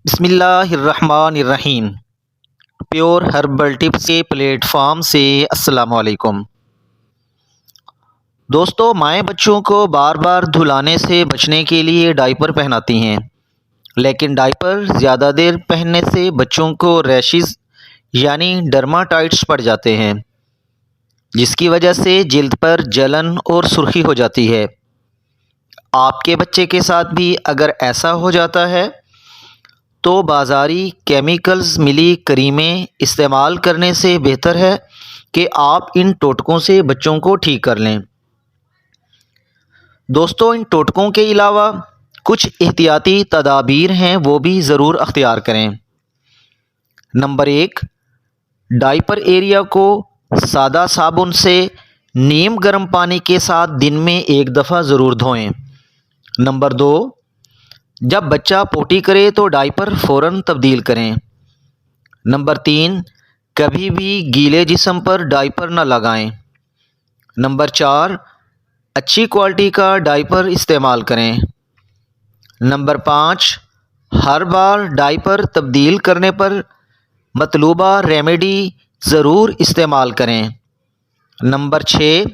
بسم اللہ الرحمن الرحیم۔ پیور ہربل ٹپس کے پلیٹ فارم سے السلام علیکم دوستو، مائیں بچوں کو بار بار دھلانے سے بچنے کے لیے ڈائپر پہناتی ہیں، لیکن ڈائپر زیادہ دیر پہننے سے بچوں کو ریشز یعنی ڈرماٹائٹس پڑ جاتے ہیں، جس کی وجہ سے جلد پر جلن اور سرخی ہو جاتی ہے۔ آپ کے بچے کے ساتھ بھی اگر ایسا ہو جاتا ہے تو بازاری کیمیکلز ملی کریمیں استعمال کرنے سے بہتر ہے کہ آپ ان ٹوٹکوں سے بچوں کو ٹھیک کر لیں۔ دوستو، ان ٹوٹکوں کے علاوہ کچھ احتیاطی تدابیر ہیں، وہ بھی ضرور اختیار کریں۔ نمبر 1، ڈائپر ایریا کو سادہ صابن سے نیم گرم پانی کے ساتھ دن میں ایک دفعہ ضرور دھوئیں۔ نمبر 2، جب بچہ پوٹی کرے تو ڈائپر فوراً تبدیل کریں۔ نمبر 3، کبھی بھی گیلے جسم پر ڈائپر نہ لگائیں۔ نمبر 4، اچھی کوالٹی کا ڈائپر استعمال کریں۔ نمبر 5، ہر بار ڈائپر تبدیل کرنے پر مطلوبہ ریمیڈی ضرور استعمال کریں۔ نمبر 6،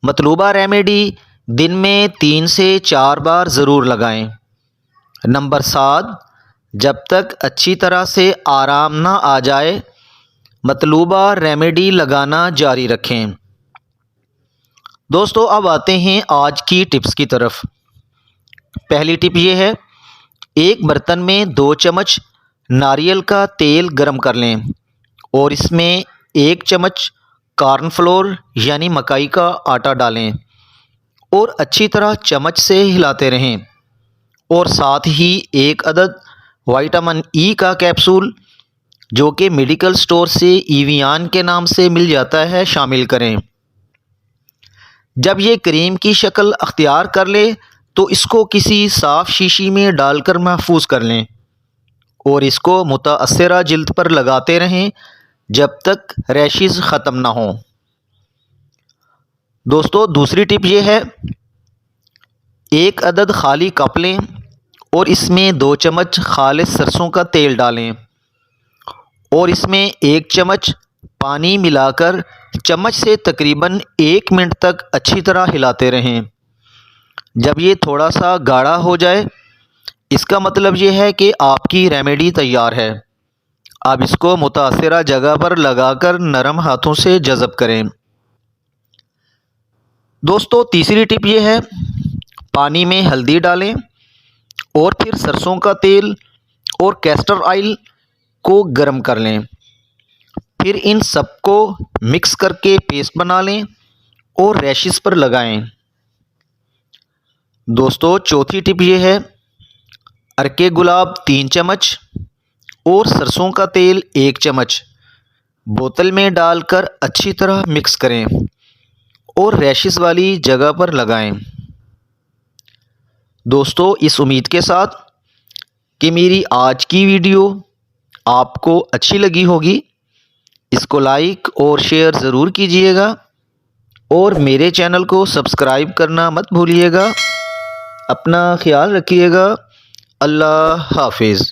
مطلوبہ ریمیڈی دن میں 3 سے 4 بار ضرور لگائیں۔ نمبر 7، جب تک اچھی طرح سے آرام نہ آ جائے مطلوبہ ریمیڈی لگانا جاری رکھیں۔ دوستو، اب آتے ہیں آج کی ٹپس کی طرف۔ پہلی ٹپ یہ ہے، ایک برتن میں 2 چمچ ناریل کا تیل گرم کر لیں اور اس میں 1 چمچ کارن فلور یعنی مکئی کا آٹا ڈالیں اور اچھی طرح چمچ سے ہلاتے رہیں، اور ساتھ ہی 1 عدد وٹامن ای کا کیپسول جو کہ میڈیکل سٹور سے ایویان کے نام سے مل جاتا ہے شامل کریں۔ جب یہ کریم کی شکل اختیار کر لے تو اس کو کسی صاف شیشی میں ڈال کر محفوظ کر لیں اور اس کو متاثرہ جلد پر لگاتے رہیں جب تک ریشز ختم نہ ہوں۔ دوستو، دوسری ٹپ یہ ہے، 1 عدد خالی کپ لیں اور اس میں 2 چمچ خالص سرسوں کا تیل ڈالیں اور اس میں 1 چمچ پانی ملا کر چمچ سے تقریباً 1 منٹ تک اچھی طرح ہلاتے رہیں۔ جب یہ تھوڑا سا گاڑھا ہو جائے اس کا مطلب یہ ہے کہ آپ کی ریمیڈی تیار ہے۔ اب اس کو متاثرہ جگہ پر لگا کر نرم ہاتھوں سے جذب کریں۔ دوستو، تیسری ٹپ یہ ہے، پانی میں ہلدی ڈالیں اور پھر سرسوں کا تیل اور کیسٹر آئل کو گرم کر لیں، پھر ان سب کو مکس کر کے پیسٹ بنا لیں اور ریشز پر لگائیں۔ دوستو، چوتھی ٹپ یہ ہے، عرق گلاب 3 چمچ اور سرسوں کا تیل 1 چمچ بوتل میں ڈال کر اچھی طرح مکس کریں اور ریشز والی جگہ پر لگائیں۔ دوستو، اس امید کے ساتھ کہ میری آج کی ویڈیو آپ کو اچھی لگی ہوگی، اس کو لائک اور شیئر ضرور کیجیے گا اور میرے چینل کو سبسکرائب کرنا مت بھولیے گا۔ اپنا خیال رکھیے گا۔ اللہ حافظ۔